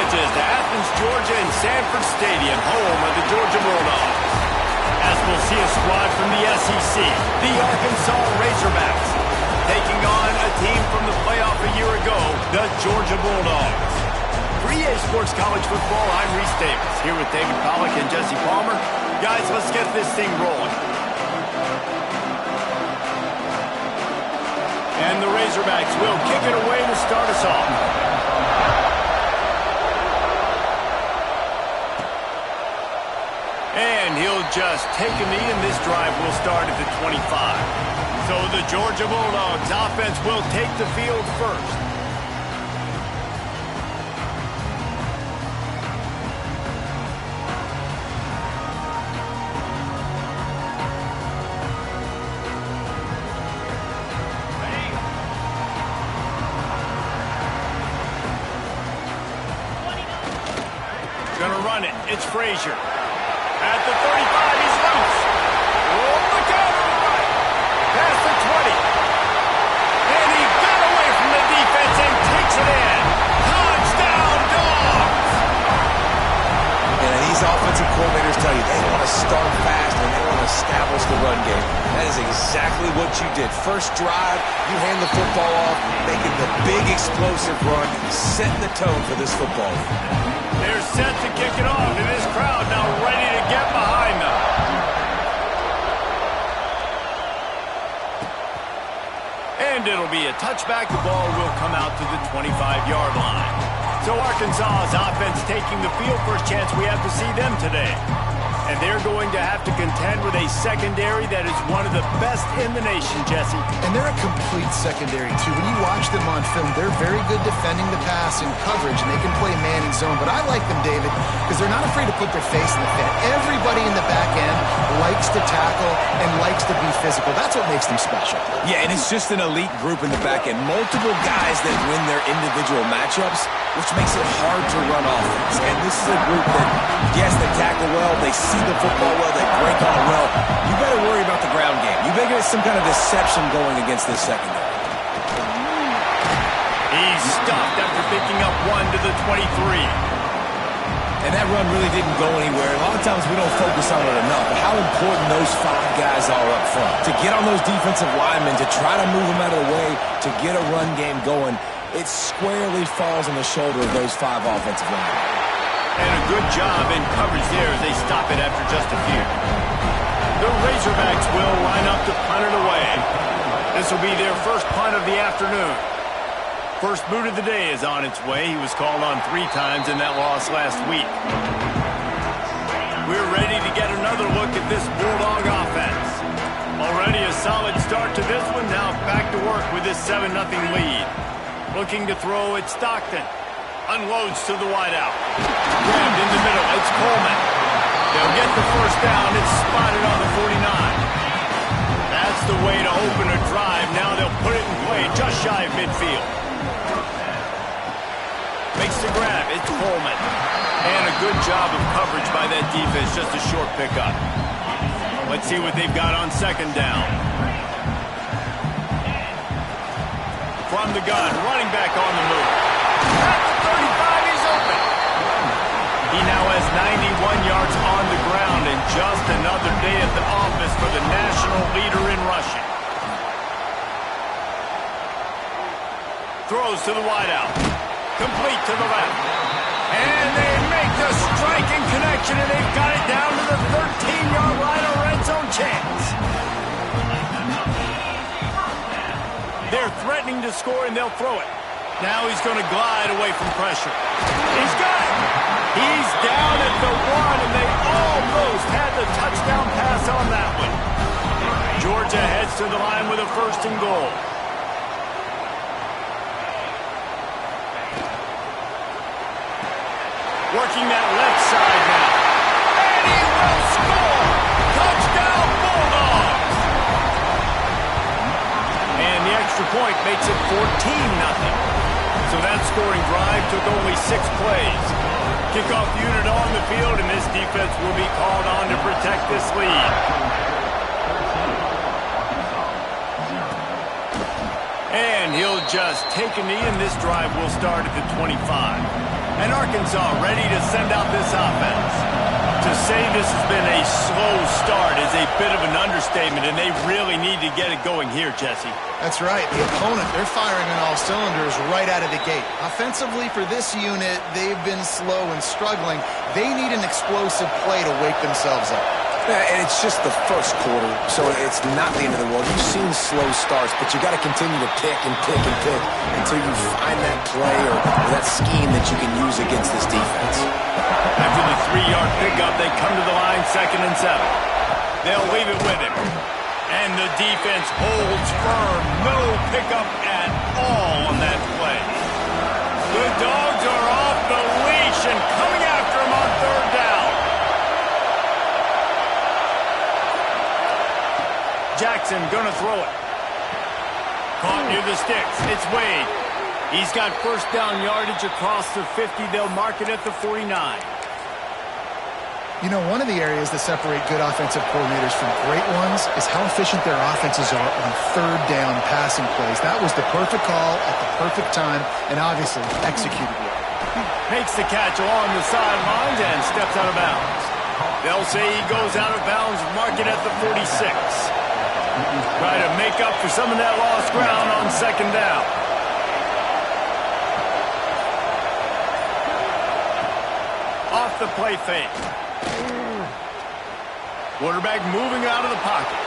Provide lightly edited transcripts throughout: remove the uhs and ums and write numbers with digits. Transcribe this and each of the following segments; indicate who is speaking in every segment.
Speaker 1: bridges to Athens, Georgia and Sanford Stadium, home of the Georgia Bulldogs. As we'll see a squad from the SEC, the Arkansas Razorbacks, taking on a team from the playoff a year ago, the Georgia Bulldogs. For EA Sports College Football, I'm Reese Davis, here with David Pollack and Jesse Palmer. Guys, let's get this thing rolling. And the Razorbacks will kick it away to start us off. And he'll just take a knee, and this drive will start at the 25. So the Georgia Bulldogs offense will take the field first. Gonna run it. It's Frazier. At the 35, he's loose. Oh, look out to the right. Past the 20. And he got away from the defense and takes it in. Touchdown, Dogs!
Speaker 2: And these offensive coordinators tell you they want to start fast and they want to establish the run game. That is exactly what you did. First drive, you hand the football off, making the big explosive run, setting the tone for this football game.
Speaker 1: They're set to kick it off, and this crowd now ready to get behind them. And it'll be a touchback. The ball will come out to the 25-yard line. So Arkansas's offense taking the field. First chance we have to see them today. And they're going to have to contend with a secondary that is one of the best in the nation, Jesse.
Speaker 3: And they're a complete secondary, too. When you watch them on film, they're very good defending the pass and coverage, and they can play man and zone. But I like them, David, because they're not afraid to put their face in the fan. Everybody in the back end likes to tackle and likes to be physical. That's what makes them special.
Speaker 2: Yeah, and it's just an elite group in the back end. Multiple guys that win their individual matchups, which makes it hard to run offense. And this is a group that, yes, they tackle well, they see the football well, they break on it well. You better worry about the ground game. You better get some kind of deception going against this secondary.
Speaker 1: He's stopped after picking up one to the 23.
Speaker 2: And that run really didn't go anywhere. A lot of times we don't focus on it enough, but how important those five guys are up front. To get on those defensive linemen, to try to move them out of the way, to get a run game going, it squarely falls on the shoulder of those five offensive linemen.
Speaker 1: And a good job in coverage there as they stop it after just a few. The Razorbacks will line up to punt it away. This will be their first punt of the afternoon. First boot of the day is on its way. He was called on 3 times in that loss last week. We're ready to get another look at this Bulldog offense. Already a solid start to this one. Now back to work with this 7-0 lead. Looking to throw at Stockton. Unloads to the wideout. Grabbed in the middle. It's Coleman. They'll get the first down. It's spotted on the 49. That's the way to open a drive. Now they'll put it in play just shy of midfield. Makes the grab. It's Coleman. And a good job of coverage by that defense. Just a short pickup. Let's see what they've got on second down. From the gun. Running back on the move. At the 35, he's open. He now has 91 yards on the ground, and just another day at the office for the national leader in rushing. Throws to the wideout. Complete to the left. And they make the striking connection, and they've got it down to the 13-yard line, a red zone chance. They're threatening to score, and they'll throw it. Now he's going to glide away from pressure. He's got it. He's down at the 1, and they almost had the touchdown pass on that one. Georgia heads to the line with a 1st and goal. Working that left side now. And he will score! Touchdown, Bulldogs! And the extra point makes it 14-0. So that scoring drive took only 6 plays. Kickoff unit on the field, and this defense will be called on to protect this lead. And he'll just take a knee, and this drive will start at the 25. And Arkansas ready to send out this offense. To say this has been a slow start is a bit of an understatement, and they really need to get it going here, Jesse.
Speaker 3: That's right. The opponent, they're firing on all cylinders right out of the gate. Offensively for this unit, they've been slow and struggling. They need an explosive play to wake themselves up.
Speaker 2: And it's just the first quarter, so it's not the end of the world. You've seen slow starts, but you got to continue to pick and pick and pick until you find that play or that scheme that you can use against this defense.
Speaker 1: After the 3-yard pickup, they come to the line 2nd and 7. They'll leave it with him. And the defense holds firm. No pickup at all on that play. The Dogs are off the leash and coming after him on 3rd down. Jackson gonna throw it. Caught near the sticks. It's Wade. He's got 1st down yardage across the 50. They'll mark it at the 49.
Speaker 3: You know, one of the areas that separate good offensive coordinators from great ones is how efficient their offenses are on 3rd down passing plays. That was the perfect call at the perfect time and obviously executed well.
Speaker 1: Makes the catch along the sidelines and steps out of bounds. They'll say he goes out of bounds, mark it at the 46. Try to make up for some of that lost ground on 2nd down. Off the play fake. Quarterback moving out of the pocket.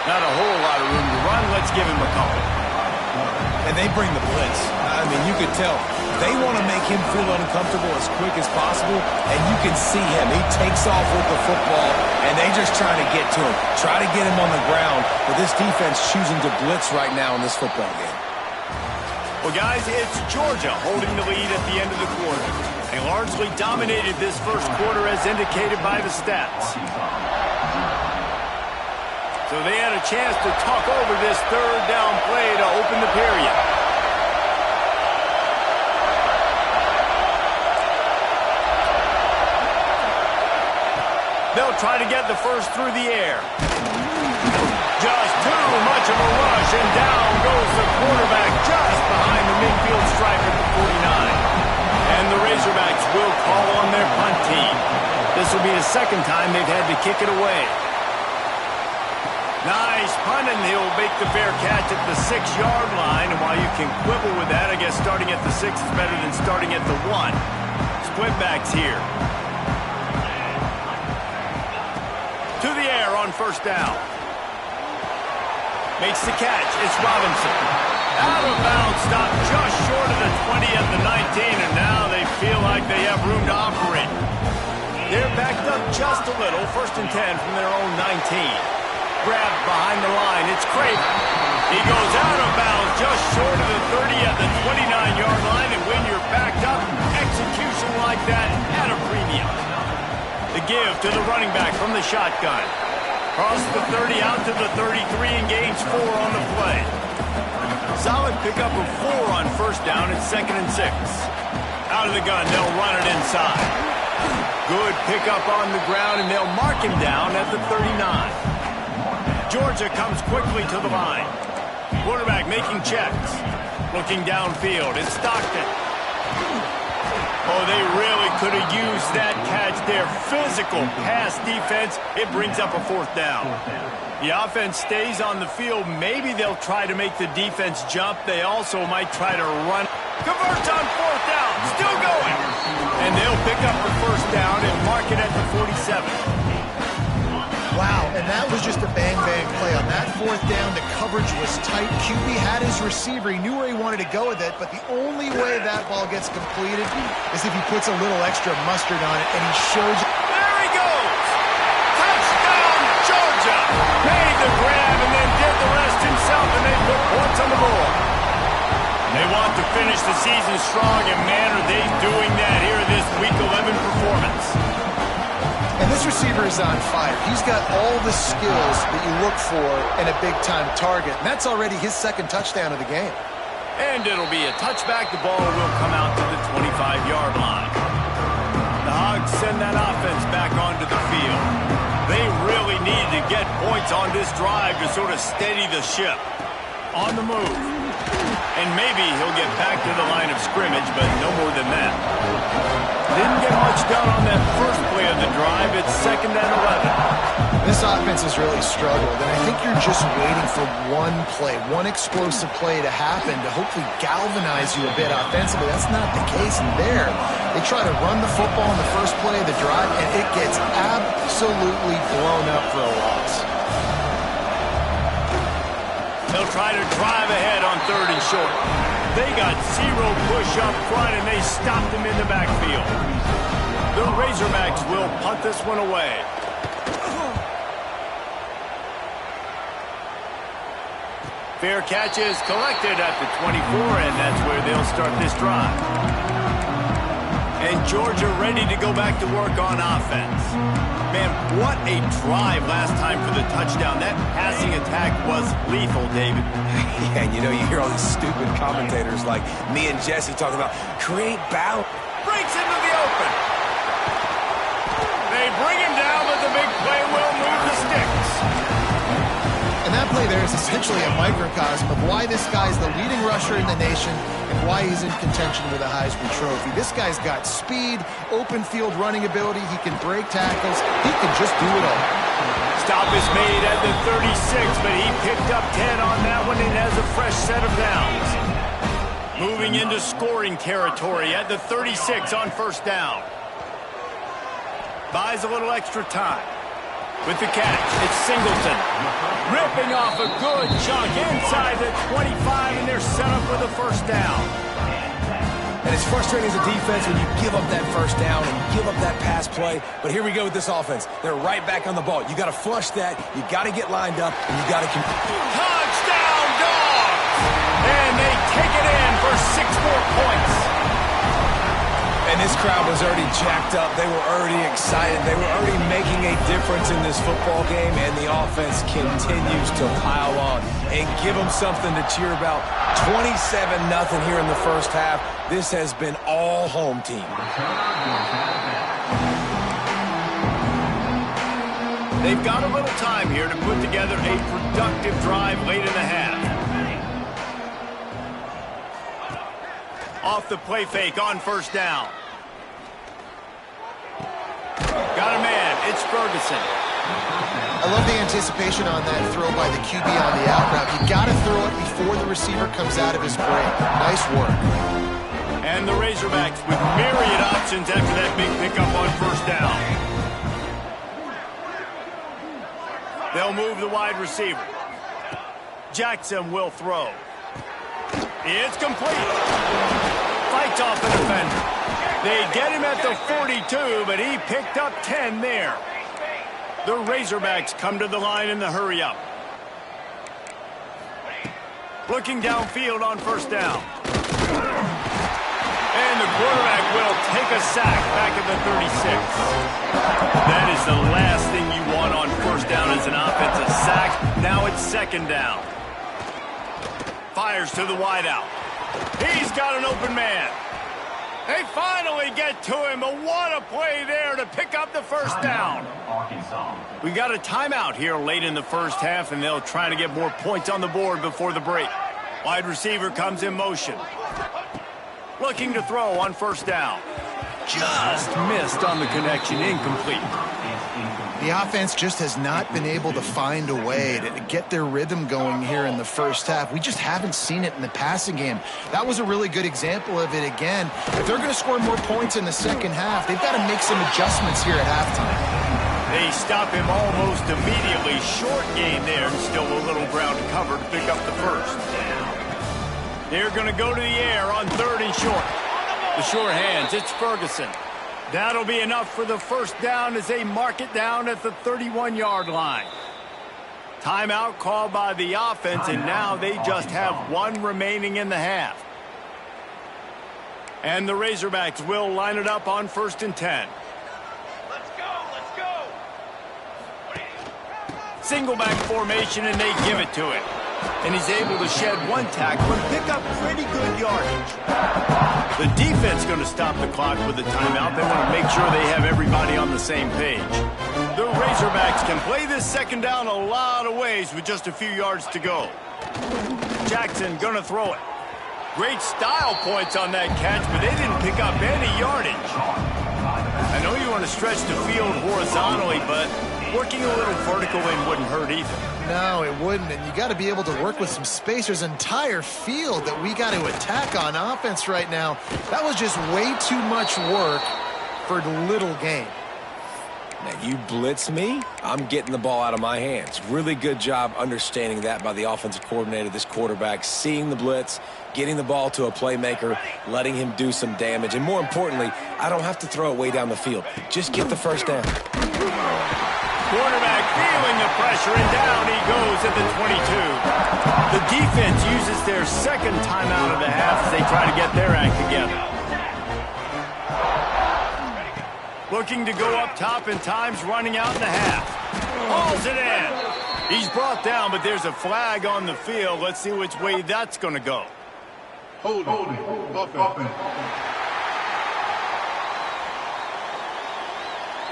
Speaker 1: Not a whole lot of room to run. Let's give him a couple.
Speaker 2: And they bring the blitz. I mean, you could tell. They want to make him feel uncomfortable as quick as possible, and you can see him. He takes off with the football, and they just try to get to him. Try to get him on the ground, but this defense choosing to blitz right now in this football game.
Speaker 1: Well, guys, it's Georgia holding the lead at the end of the quarter. They largely dominated this 1st quarter as indicated by the stats. So they had a chance to talk over this 3rd down play to open the period. They'll try to get the first through the air. Just too much of a rush, and down goes the quarterback just behind the midfield stripe at the 49. And the Razorbacks will call on their punt team. This will be the 2nd time they've had to kick it away. Nice punt, and he'll make the fair catch at the 6-yard line. And while you can quibble with that, I guess starting at the 6 is better than starting at the 1. Split backs here. To the air on 1st down. Makes the catch. It's Robinson. Out of bounds, stopped just short of the 20 at the 19, and now they feel like they have room to operate. They're backed up just a little. 1st and 10 from their own 19. Grabbed behind the line. It's Craven. He goes out of bounds just short of the 30 at the 29-yard line, and when you're backed up, execution like that at a premium. The give to the running back from the shotgun. Cross the 30 out to the 33 and gains 4 on the play. Solid pickup of 4 on 1st down. It's 2nd and 6. Out of the gun, they'll run it inside. Good pickup on the ground, and they'll mark him down at the 39. Georgia comes quickly to the line. Quarterback making checks. Looking downfield. It's Stockton. Oh, they really could have used that catch there. Physical pass defense. It brings up a 4th down. The offense stays on the field. Maybe they'll try to make the defense jump. They also might try to run. Converts on 4th down. Still going. And they'll pick up the 1st down and mark it at the 47.
Speaker 3: Wow, and that was just a bang-bang play. On that 4th down, the coverage was tight. QB had his receiver. He knew where he wanted to go with it, but the only way that ball gets completed is if he puts a little extra mustard on it, and he shows it.
Speaker 1: There he goes! Touchdown, Georgia! Made the grab and then did the rest himself, and they put points on the board. They want to finish the season strong, and man, are they doing that here in this Week 11 performance.
Speaker 3: And this receiver is on fire. He's got all the skills that you look for in a big-time target. And that's already his 2nd touchdown of the game.
Speaker 1: And it'll be a touchback. The ball will come out to the 25-yard line. The Hogs send that offense back onto the field. They really need to get points on this drive to sort of steady the ship. On the move. And maybe he'll get back to the line of scrimmage, but no more than that. Didn't get much done on that first play of the drive. It's 2nd and 11.
Speaker 3: This offense has really struggled, and I think you're just waiting for one play, one explosive play to happen to hopefully galvanize you a bit offensively. That's not the case in there. They try to run the football in the first play of the drive, and it gets absolutely blown up for a loss.
Speaker 1: They'll try to drive ahead on 3rd and short. They got 0 push up front, and they stopped him in the backfield. The Razorbacks will punt this one away. Fair catch is collected at the 24, and that's where they'll start this drive. And Georgia ready to go back to work on offense. Man, what a drive last time for the touchdown. That passing attack was lethal, David.
Speaker 2: Yeah, and you know, you hear all these stupid commentators like me and Jesse talking about create balance.
Speaker 1: Breaks into the open. They bring him down, but the big play will move the sticks.
Speaker 3: And that play there is essentially a microcosm of why this guy's the leading rusher in the nation and why he's in contention with a Heisman Trophy. This guy's got speed, open field running ability. He can break tackles. He can just do it all.
Speaker 1: Stop is made at the 36, but he picked up 10 on that one and has a fresh set of downs. Moving into scoring territory at the 36 on 1st down. Buys a little extra time. With the catch, it's Singleton. Ripping off a good chunk inside the 25, and they're set up with a 1st down.
Speaker 2: And it's frustrating as a defense when you give up that 1st down and give up that pass play. But here we go with this offense. They're right back on the ball. You got to flush that. You got to get lined up, and you got to
Speaker 1: touchdown, Dogs! And they take it in for 6 more points.
Speaker 2: And this crowd was already jacked up. They were already excited. They were already making a difference in this football game, and the offense continues to pile on and give them something to cheer about. 27-0 here in the 1st half. This has been all home team.
Speaker 1: They've got a little time here to put together a productive drive late in the half. Off the play fake on 1st down. Got a man. It's Ferguson.
Speaker 3: I love the anticipation on that throw by the QB on the out route. You got to throw it before the receiver comes out of his break. Nice work.
Speaker 1: And the Razorbacks with myriad options after that big pickup on 1st down. They'll move the wide receiver. Jackson will throw. It's complete. Fights off the defender. They get him at the 42, but he picked up 10 there. The Razorbacks come to the line in the hurry-up. Looking downfield on 1st down. And the quarterback will take a sack back at the 36. That is the last thing you want on 1st down as an offensive sack. Now it's 2nd down. Fires to the wideout. He's got an open man. They finally get to him, but what a play there to pick up the 1st down. We got a timeout here late in the 1st half, and they'll try to get more points on the board before the break. Wide receiver comes in motion. Looking to throw on 1st down. Just missed on the connection, incomplete.
Speaker 3: The offense just has not been able to find a way to get their rhythm going here in the 1st half. We just haven't seen it in the passing game. That was a really good example of it again. If they're going to score more points in the 2nd half, they've got to make some adjustments here at halftime.
Speaker 1: They stop him almost immediately. Short game there, and still a little ground to cover to pick up the 1st. They're going to go to the air on 3rd and short. The short hands, it's Ferguson. That'll be enough for the 1st down as they mark it down at the 31-yard line. Timeout called by the offense, and now they just have 1 remaining in the half. And the Razorbacks will line it up on 1st and 10. Let's go! Single back formation, and they give it to him. And he's able to shed 1 tackle and pick up pretty good yardage. The defense going to stop the clock with a timeout. They want to make sure they have everybody on the same page. The Razorbacks can play this 2nd down a lot of ways with just a few yards to go. Jackson going to throw it. Great style points on that catch, but they didn't pick up any yardage. I know you want to stretch the field horizontally, but working a little vertical in wouldn't hurt either.
Speaker 3: No, it wouldn't, and you got to be able to work with some space. There's an entire field that we got to attack on offense right now. That was just way too much work for little gain.
Speaker 2: Now, you blitz me, I'm getting the ball out of my hands. Really good job understanding that by the offensive coordinator, this quarterback, seeing the blitz, getting the ball to a playmaker, letting him do some damage. And more importantly, I don't have to throw it way down the field. Just get the first down.
Speaker 1: Quarterback feeling the pressure, and down he goes at the 22. The defense uses their second timeout of the half as they try to get their act together. Looking to go up top, and time's running out in the half. Hauls it in. He's brought down, but there's a flag on the field. Let's see which way that's going to go.
Speaker 4: Hold it.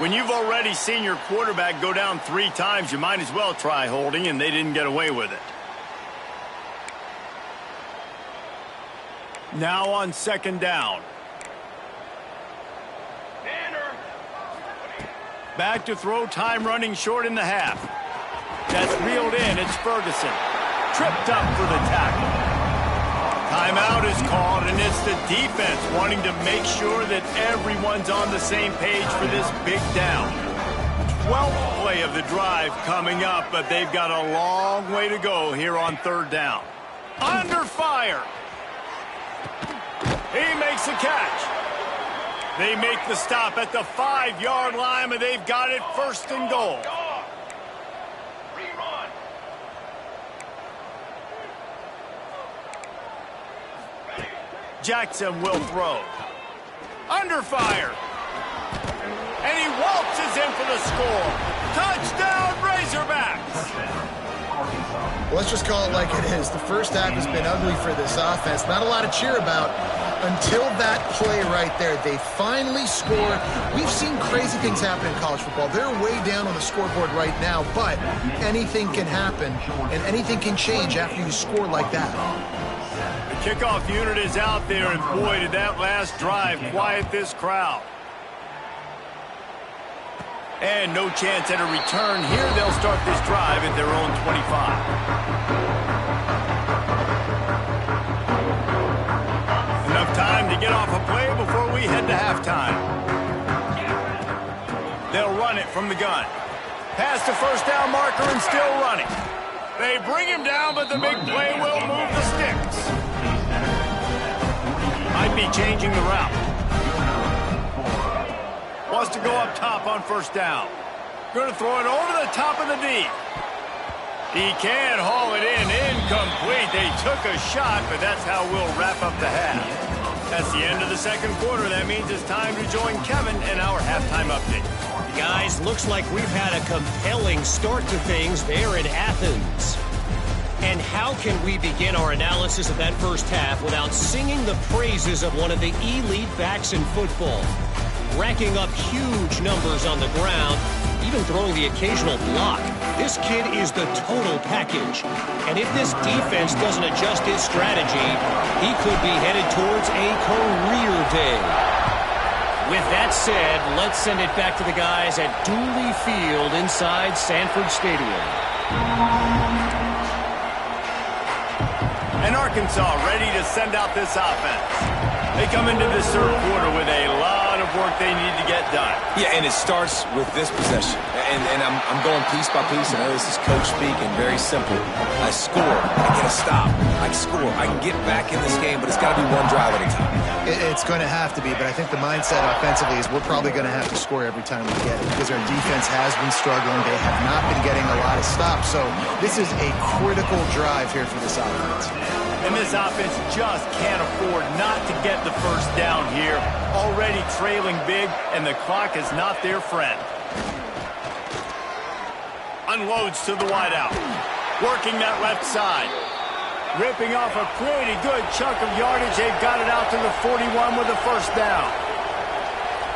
Speaker 1: When you've already seen your quarterback go down 3 times, you might as well try holding, and they didn't get away with it. Now on second down. Back to throw, time running short in the half. That's reeled in, it's Ferguson. Tripped up for the tackle. Timeout is called, and it's the defense wanting to make sure that everyone's on the same page for this big down. 12th play of the drive coming up, but they've got a long way to go here on third down. Under fire. He makes the catch. They make the stop at the 5-yard line, and they've got it first and goal. Jackson will throw. Under fire. And he waltzes in for the score. Touchdown, Razorbacks.
Speaker 3: Well, let's just call it like it is. The first half has been ugly for this offense. Not a lot to cheer about until that play right there. They finally scored. We've seen crazy things happen in college football. They're way down on the scoreboard right now, but anything can happen, and anything can change after you score like that.
Speaker 1: The kickoff unit is out there, and boy, did that last drive quiet this crowd. And no chance at a return here. They'll start this drive at their own 25. Enough time to get off a play before we head to halftime. They'll run it from the gun. Past the first down marker and still running. They bring him down, but the big play will move the sticks. Might be changing the route. Wants to go up top on first down. Going to throw it over the top of the D. He can haul it in. Incomplete. They took a shot, but that's how we'll wrap up the half. That's the end of the second quarter. That means it's time to join Kevin in our halftime update.
Speaker 5: Guys, looks like we've had a compelling start to things there in Athens. And how can we begin our analysis of that first half without singing the praises of one of the elite backs in football? Racking up huge numbers on the ground, even throwing the occasional block. This kid is the total package. And if this defense doesn't adjust its strategy, he could be headed towards a career day. With that said, let's send it back to the guys at Dooley Field inside Sanford Stadium.
Speaker 1: And Arkansas ready to send out this offense. They come into this third quarter with a lot of work they need to get done.
Speaker 2: Yeah, and it starts with this possession. And I'm going piece by piece. I know this is coach speak and very simple. I score. I get a stop. I score. I can get back in this game, but it's got to be one drive at a time.
Speaker 3: It's going to have to be, but I think the mindset offensively is we're probably going to have to score every time we get it because our defense has been struggling. They have not been getting a lot of stops. So this is a critical drive here for this offense.
Speaker 1: And this offense just can't afford not to get the first down here. Already trailing big, and the clock is not their friend. Unloads to the wideout. Working that left side. Ripping off a pretty good chunk of yardage. They've got it out to the 41 with the first down.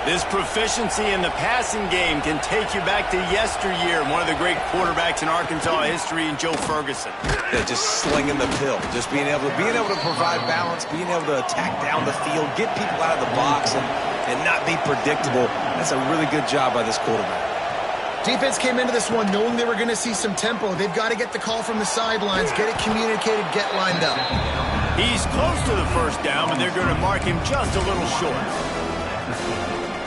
Speaker 1: This proficiency in the passing game can take you back to yesteryear. One of the great quarterbacks in Arkansas history, in Joe Ferguson.
Speaker 2: Yeah, just slinging the pill, just being able to provide balance, being able to attack down the field, get people out of the box, and not be predictable. That's a really good job by this quarterback.
Speaker 3: Defense came into this one knowing they were going to see some tempo. They've got to get the call from the sidelines, get it communicated, get lined up.
Speaker 1: He's close to the first down, but they're going to mark him just a little short.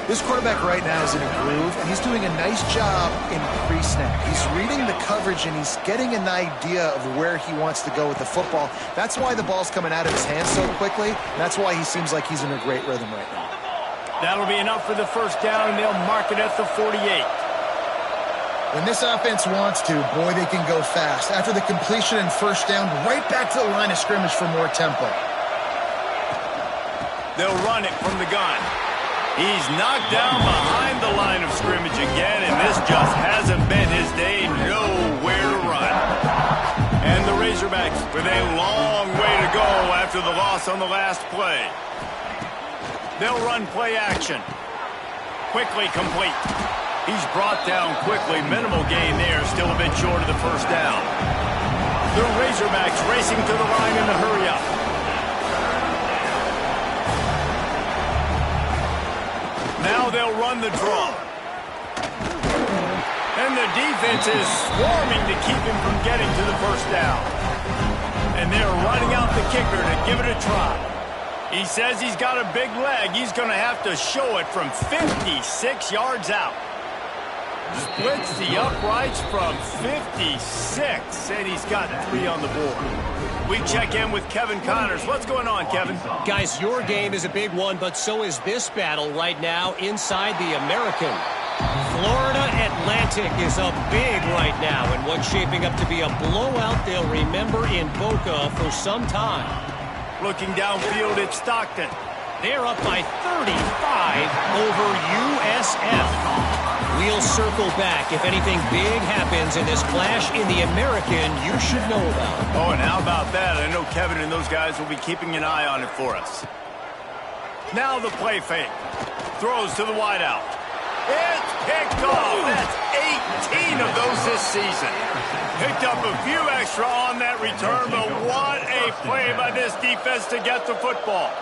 Speaker 3: This quarterback right now is in a groove, and he's doing a nice job in pre-snap. He's reading the coverage, and he's getting an idea of where he wants to go with the football. That's why the ball's coming out of his hands so quickly. And that's why he seems like he's in a great rhythm right now.
Speaker 1: That'll be enough for the first down, and they'll mark it at the 48.
Speaker 3: When this offense wants to, boy, they can go fast. After the completion and first down, right back to the line of scrimmage for more tempo.
Speaker 1: They'll run it from the gun. He's knocked down behind the line of scrimmage again, and this just hasn't been his day. Nowhere to run. And the Razorbacks with a long way to go after the loss on the last play. They'll run play action. Quickly complete. He's brought down quickly. Minimal gain there. Still a bit short of the first down. The Razorbacks racing to the line in the hurry-up. Now they'll run the draw. And the defense is swarming to keep him from getting to the first down. And they're running out the kicker to give it a try. He says he's got a big leg. He's going to have to show it from 56 yards out. Splits the uprights from 56, and he's got 3 on the board. We check in with Kevin Connors. What's going on, Kevin?
Speaker 5: Guys, your game is a big one, but so is this battle right now inside the American. Florida Atlantic is up big right now, and what's shaping up to be a blowout they'll remember in Boca for some time.
Speaker 1: Looking downfield, it's Stockton.
Speaker 5: They're up by 35 over USF. We'll circle back. If anything big happens in this clash in the American, you should know about it.
Speaker 1: Oh, and how about that? I know Kevin and those guys will be keeping an eye on it for us. Now the play fake. Throws to the wideout. It's picked off. That's 18 of those this season. Picked up a few extra on that return, but what a play by this defense to get the football.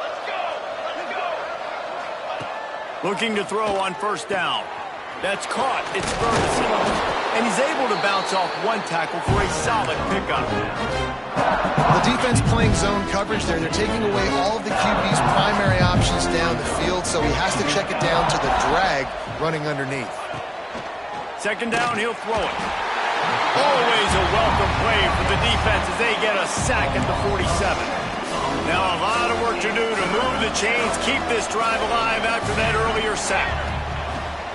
Speaker 1: Looking to throw on first down. That's caught. It's Ferguson. And he's able to bounce off one tackle for a solid pickup.
Speaker 3: The defense playing zone coverage there. They're taking away all of the QB's primary options down the field, so he has to check it down to the drag running underneath.
Speaker 1: Second down, he'll throw it. Always a welcome play for the defense as they get a sack at the 47. Now a lot of work to do to move the chains, keep this drive alive after that earlier sack.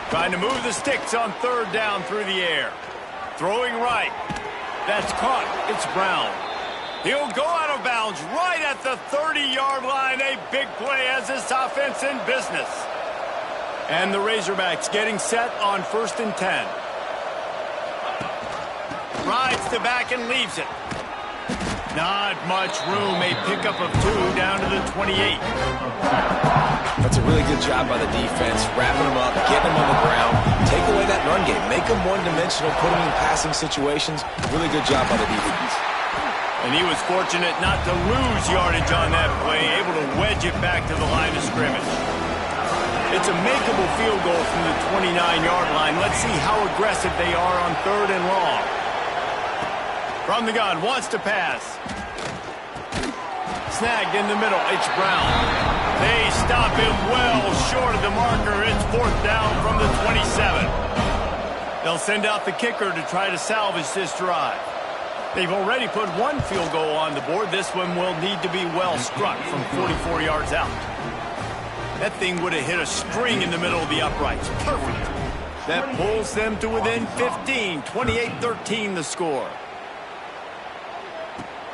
Speaker 1: Trying to move the sticks on third down through the air. Throwing right. That's caught. It's Brown. He'll go out of bounds right at the 30-yard line. A big play as this offense in business. And the Razorbacks getting set on 1st and 10. Rides to back and leaves it. Not much room. A pickup of 2 down to the 28.
Speaker 2: That's a really good job by the defense, wrapping them up, getting them on the ground, take away that run game, make them one-dimensional, put them in passing situations. Really good job by the defense.
Speaker 1: And he was fortunate not to lose yardage on that play, able to wedge it back to the line of scrimmage. It's a makeable field goal from the 29-yard line. Let's see how aggressive they are on 3rd and long. From the gun, wants to pass. Snagged in the middle, it's Brown. They stop him well short of the marker. It's 4th down from the 27. They'll send out the kicker to try to salvage this drive. They've already put 1 field goal on the board. This one will need to be well struck from 44 yards out. That thing would have hit a string in the middle of the uprights. Perfect. That pulls them to within 15. 28-13 the score.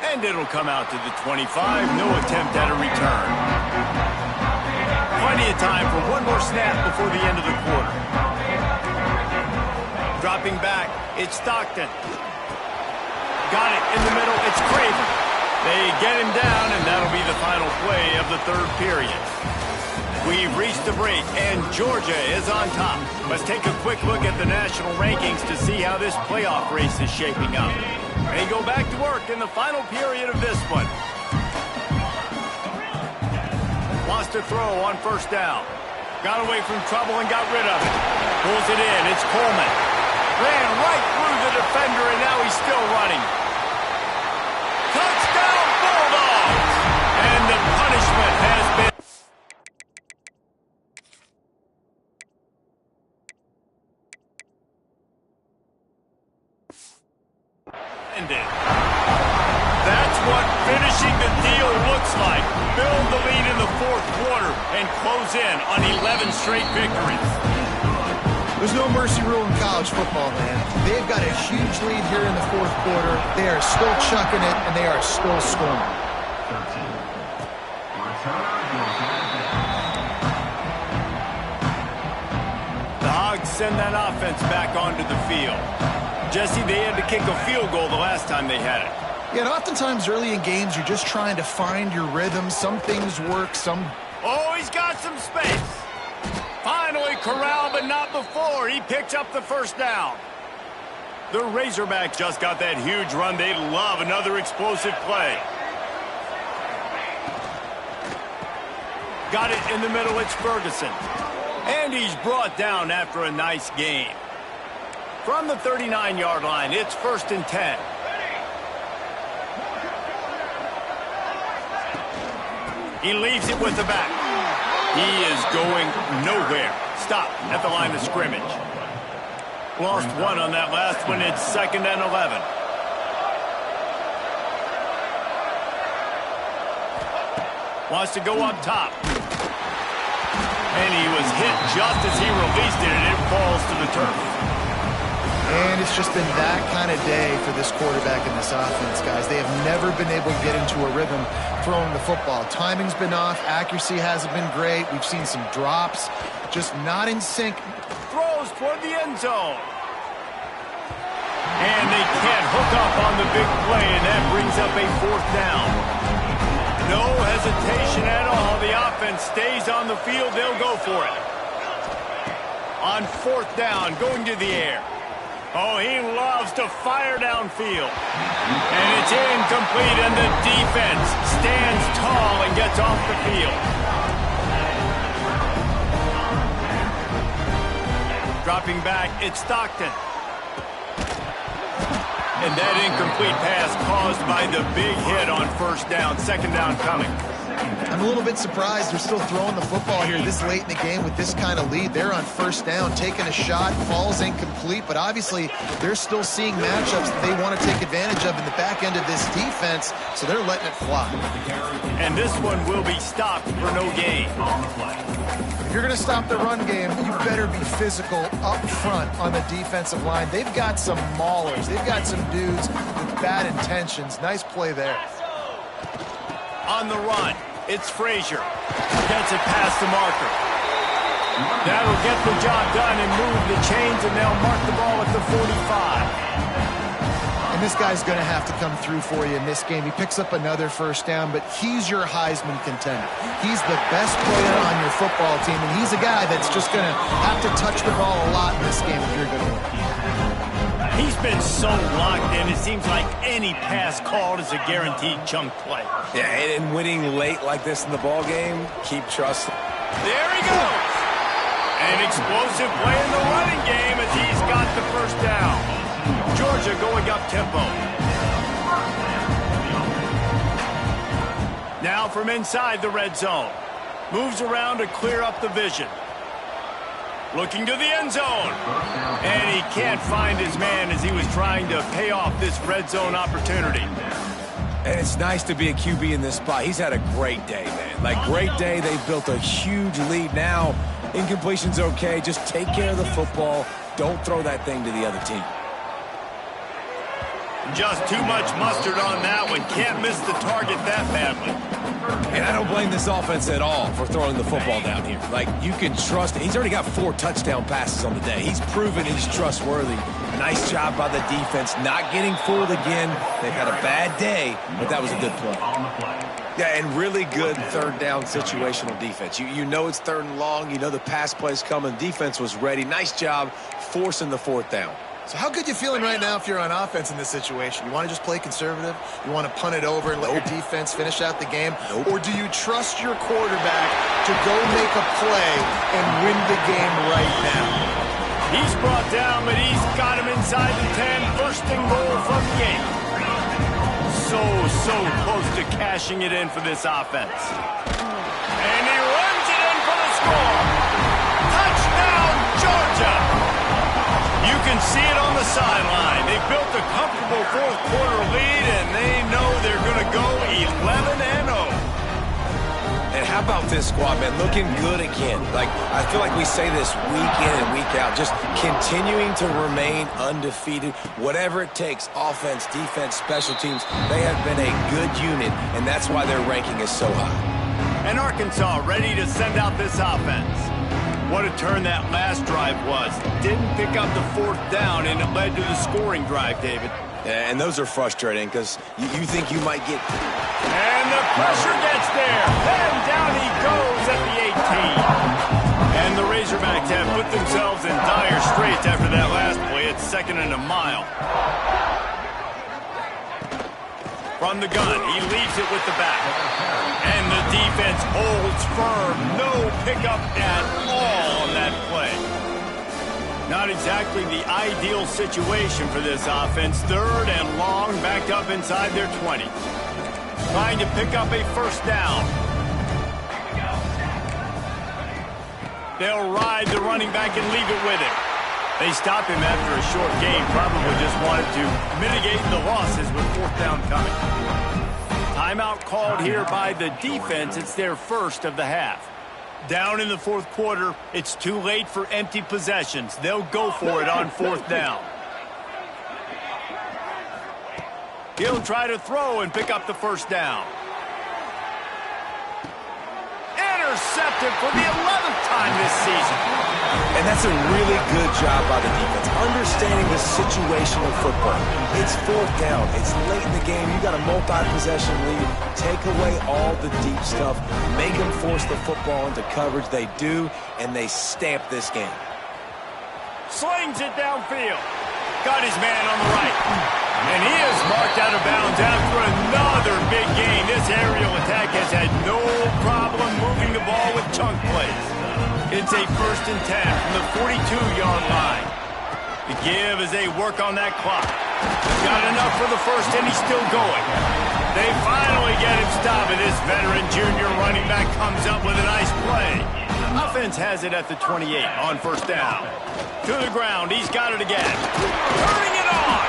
Speaker 1: And it'll come out to the 25. No attempt at a return. Plenty of time for one more snap before the end of the quarter. Dropping back, it's Stockton. Got it in the middle, it's Craven. They get him down, and that'll be the final play of the third period. We've reached the break, and Georgia is on top. Let's take a quick look at the national rankings to see how this playoff race is shaping up. They go back to work in the final period of this one. Wants to throw on first down. Got away from trouble and got rid of it. Pulls it in. It's Coleman. Ran right through the defender, and now he's still running. Touchdown, Bulldogs! And the punishment has been ended. That's what finishing the deal looks like. Build the lead in the fourth quarter and close in on 11 straight victories.
Speaker 3: There's no mercy rule in college football, man. They've got a huge lead here in the fourth quarter. They are still chucking it, and they are still scoring.
Speaker 1: The Hogs send that offense back onto the field. Jesse, they had to kick a field goal the last time they had it.
Speaker 3: Yeah, and oftentimes early in games, you're just trying to find your rhythm. Some things work, some...
Speaker 1: Oh, he's got some space. Finally corralled, but not before. He picks up the first down. The Razorbacks just got that huge run. They love another explosive play. Got it in the middle. It's Ferguson. And he's brought down after a nice game. From the 39-yard line, it's 1st and 10. He leaves it with the back. He is going nowhere. Stop at the line of scrimmage. Lost one on that last one. It's 2nd and 11. Wants to go up top. And he was hit just as he released it, and it falls to the turf.
Speaker 3: And it's just been that kind of day for this quarterback and this offense, guys. They have never been able to get into a rhythm throwing the football. Timing's been off. Accuracy hasn't been great. We've seen some drops. Just not in sync.
Speaker 1: Throws toward the end zone. And they can't hook up on the big play, and that brings up a 4th down. No hesitation at all. The offense stays on the field. They'll go for it. On 4th down, going to the air. Oh, he loves to fire downfield. And it's incomplete, and the defense stands tall and gets off the field. Dropping back, it's Stockton. And that incomplete pass caused by the big hit on 1st down. 2nd down coming.
Speaker 3: I'm a little bit surprised they're still throwing the football here this late in the game with this kind of lead. They're on 1st down, taking a shot, falls incomplete, but obviously they're still seeing matchups that they want to take advantage of in the back end of this defense, so they're letting it fly.
Speaker 1: And this one will be stopped for no gain.
Speaker 3: If you're going to stop the run game, you better be physical up front on the defensive line. They've got some maulers. They've got some dudes with bad intentions. Nice play there.
Speaker 1: On the run, it's Frazier. Gets it past the marker. That'll get the job done and move the chains, and they'll mark the ball at the 45.
Speaker 3: And this guy's going to have to come through for you in this game. He picks up another 1st down, but he's your Heisman contender. He's the best player on your football team, and he's a guy that's just going to have to touch the ball a lot in this game if you're going to win.
Speaker 1: He's been so locked in, it seems like any pass called is a guaranteed chunk play.
Speaker 2: Yeah, and winning late like this in the ball game, keep trusting.
Speaker 1: There he goes. An explosive play in the running game as he's got the 1st down. Georgia going up tempo. Now from inside the red zone. Moves around to clear up the vision. Looking to the end zone. And he can't find his man as he was trying to pay off this red zone opportunity.
Speaker 2: And it's nice to be a QB in this spot. He's had a great day, man. Like, great day. They've built a huge lead now. Incompletion's okay. Just take care of the football. Don't throw that thing to the other team.
Speaker 1: Just too much mustard on that one. Can't miss the target that badly.
Speaker 2: And I don't blame this offense at all for throwing the football down here. Like, you can trust. He's already got 4 touchdown passes on the day. He's proven he's trustworthy. And nice job by the defense, not getting fooled again. They've had a bad day, but that was a good play. Yeah, and really good third down situational defense. You know it's third and long. You know the pass play's coming. Defense was ready. Nice job forcing the fourth down.
Speaker 3: So how good you feeling right now if you're on offense in this situation? You want to just play conservative? You want to punt it over and let your defense finish out the game? Or do you trust your quarterback to go make a play and win the game right now?
Speaker 1: He's brought down, but he's got him inside the 10. First and goal from the 8. So close to cashing it in for this offense. And he runs it in for the score. Touchdown, Georgia! You can see it on the sideline. They built a comfortable fourth quarter lead, and they know they're going to go 11-0.
Speaker 2: And how about this squad, man? Looking good again. Like, I feel like we say this week in and week out, just continuing to remain undefeated. Whatever it takes, offense, defense, special teams, they have been a good unit, and that's why their ranking is so high.
Speaker 1: And Arkansas ready to send out this offense. What a turn that last drive was. Didn't pick up the fourth down, and it led to the scoring drive, David.
Speaker 2: Yeah, and those are frustrating because you think you might get...
Speaker 1: And the pressure gets there. Then down he goes at the 18. And the Razorbacks have put themselves in dire straits after that last play. It's 2nd and a mile. From the gun, he leaves it with the back. And the defense holds firm. No pickup at all on that play. Not exactly the ideal situation for this offense. 3rd and long, backed up inside their 20. Trying to pick up a first down. They'll ride the running back and leave it with him. They stop him after a short game. Probably just wanted to mitigate the losses with 4th down coming. Timeout called here by the defense. It's their first of the half. Down in the 4th quarter, it's too late for empty possessions. They'll go for it on 4th down. He'll try to throw and pick up the first down. Intercepted for the 11th time this season.
Speaker 2: And that's a really good job by the defense, understanding the situation of football. It's 4th down. It's late in the game. You got a multi-possession lead. Take away all the deep stuff. Make them force the football into coverage. They do, and they stamp this game.
Speaker 1: Slings it downfield. Got his man on the right. And he is marked out of bounds after another big gain. This aerial attack has had no problem moving the ball with chunk plays. It's a 1st and 10 from the 42-yard line. The give as they work on that clock. He's got enough for the first, and he's still going. They finally get him stopped, and this veteran junior running back comes up with a nice play. Offense has it at the 28 on 1st down. To the ground, he's got it again. Turning it on.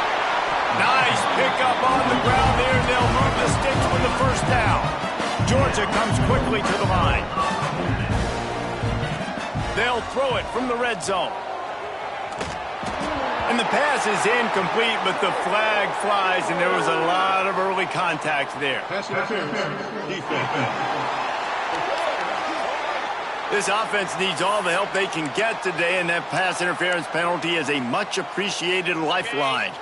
Speaker 1: Nice pickup on the ground there. They'll move the sticks with the 1st down. Georgia comes quickly to the line. They'll throw it from the red zone. And the pass is incomplete, but the flag flies, and there was a lot of early contact there. This offense needs all the help they can get today, and that pass interference penalty is a much-appreciated lifeline.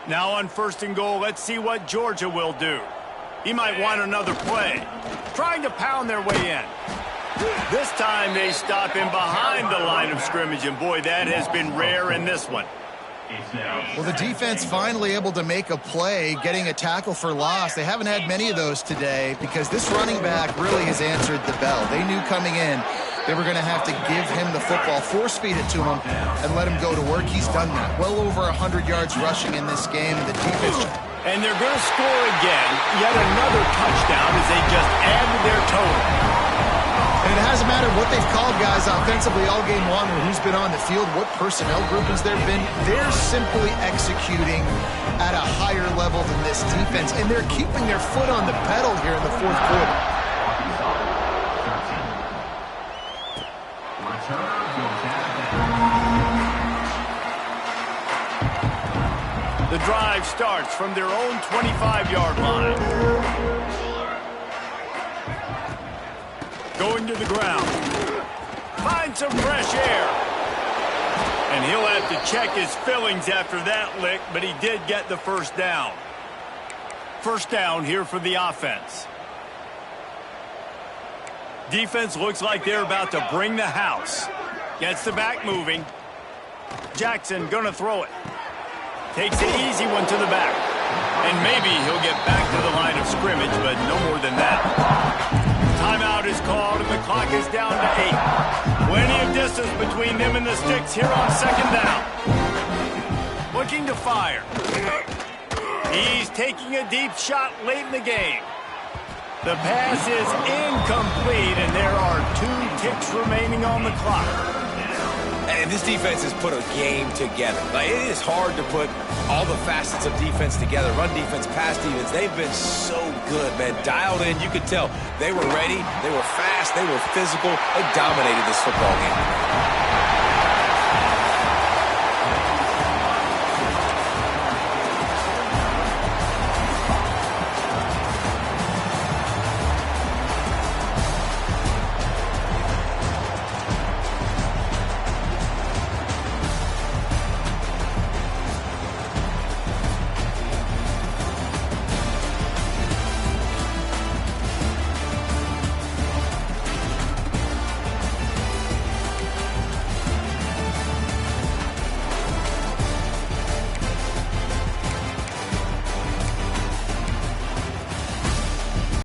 Speaker 1: Now on 1st and goal, let's see what Georgia will do. He might want another play. Trying to pound their way in. This time they stop him behind the line of scrimmage, and boy, that has been rare in this one.
Speaker 3: Well, the defense finally able to make a play, getting a tackle for loss. They haven't had many of those today because this running back really has answered the bell. They knew coming in they were going to have to give him the football, force-feed it to him, and let him go to work. He's done that. Well over 100 yards rushing in this game. The defense...
Speaker 1: And they're going to score again. Yet another touchdown as they just add to their total.
Speaker 3: And it hasn't mattered what they've called, guys, offensively all game long, or who's been on the field, what personnel groupings there have been. They're simply executing at a higher level than this defense, and they're keeping their foot on the pedal here in the 4th quarter.
Speaker 1: The drive starts from their own 25-yard line. Going to the ground. Find some fresh air. And he'll have to check his fillings after that lick, but he did get the first down. First down here for the offense. Defense looks like they're about to bring the house. Gets the back moving. Jackson gonna throw it. Takes an easy one to the back. And maybe he'll get back to the line of scrimmage, but no more than that. Timeout is called, and the clock is down to 8. Plenty of distance between them and the sticks here on second down. Looking to fire. He's taking a deep shot late in the game. The pass is incomplete, and there are 2 ticks remaining on the clock.
Speaker 2: And this defense has put a game together. Like, it is hard to put all the facets of defense together. Run defense, pass defense. They've been so good, man. Dialed in. You could tell they were ready. They were fast. They were physical. They dominated this football game.